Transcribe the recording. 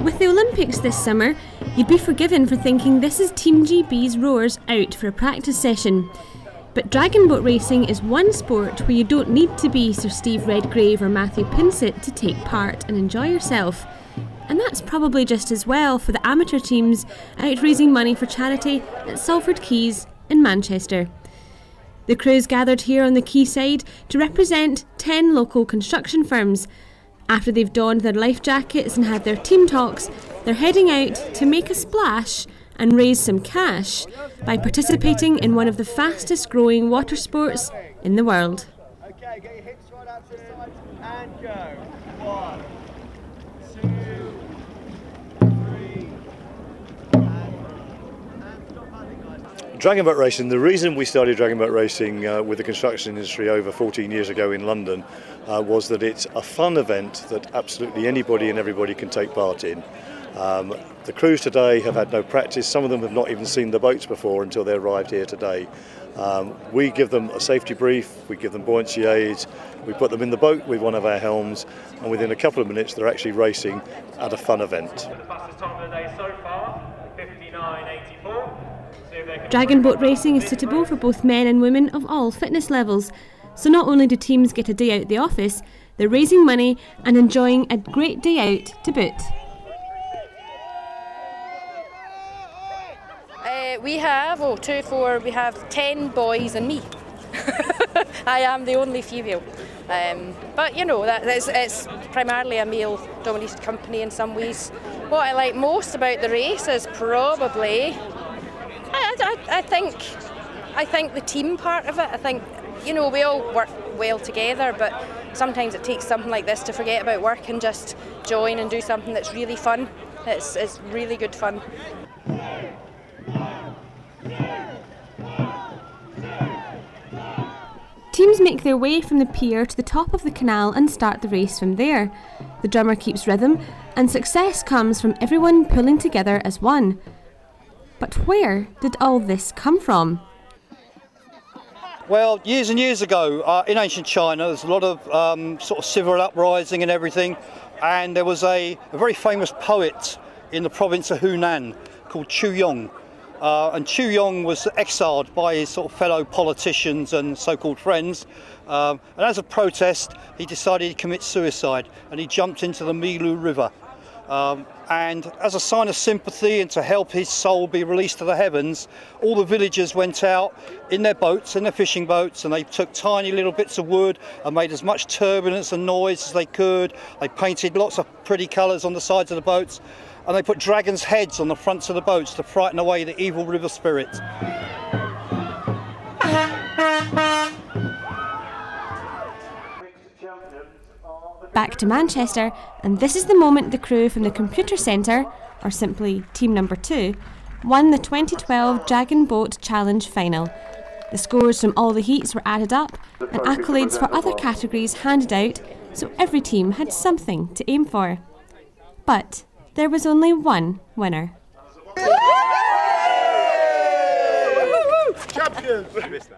With the Olympics this summer, you'd be forgiven for thinking this is Team GB's rowers out for a practice session. But dragon boat racing is one sport where you don't need to be Sir Steve Redgrave or Matthew Pinsett to take part and enjoy yourself. And that's probably just as well for the amateur teams out raising money for charity at Salford Quays in Manchester. The crews gathered here on the quayside to represent 10 local construction firms. After they've donned their life jackets and had their team talks, they're heading out to make a splash and raise some cash by participating in one of the fastest growing water sports in the world. Okay, get your hips right out to the sides and go. 1, 2, 3, and stop paddling, guys. Dragon boat racing, the reason we started dragon boat racing with the construction industry over 14 years ago in London was that it's a fun event that absolutely anybody and everybody can take part in. The crews today have had no practice. Some of them have not even seen the boats before until they arrived here today. We give them a safety brief, we give them buoyancy aids, we put them in the boat with one of our helms, and within a couple of minutes they're actually racing at a fun event. The fastest time of the day so far, 59.84. Dragon boat racing is suitable for both men and women of all fitness levels. So not only do teams get a day out the office, they're raising money and enjoying a great day out to boot. We have, 2, 4, we have 10 boys and me. I am the only female. But you know, it's primarily a male-dominated company in some ways. What I like most about the race is probably, I think the team part of it. I think, you know, we all work well together, but sometimes it takes something like this to forget about work and just join and do something that's really fun. It's really good fun. Teams make their way from the pier to the top of the canal and start the race from there. The drummer keeps rhythm, and success comes from everyone pulling together as one. But where did all this come from? Well, years and years ago, in ancient China, there's a lot of sort of civil uprising and everything, and there was a very famous poet in the province of Hunan called Chu Yong. And Chu Yong was exiled by his sort of fellow politicians and so-called friends, and as a protest he decided to commit suicide and he jumped into the Milu River. And as a sign of sympathy and to help his soul be released to the heavens, all the villagers went out in their boats, in their fishing boats, and they took tiny little bits of wood and made as much turbulence and noise as they could. They painted lots of pretty colours on the sides of the boats, and they put dragons' heads on the fronts of the boats to frighten away the evil river spirits. Back to Manchester, and this is the moment the crew from the computer centre, or simply Team Number 2, won the 2012 Dragon Boat Challenge final. The scores from all the heats were added up, and accolades for other categories handed out, so every team had something to aim for. But there was only one winner. Champions!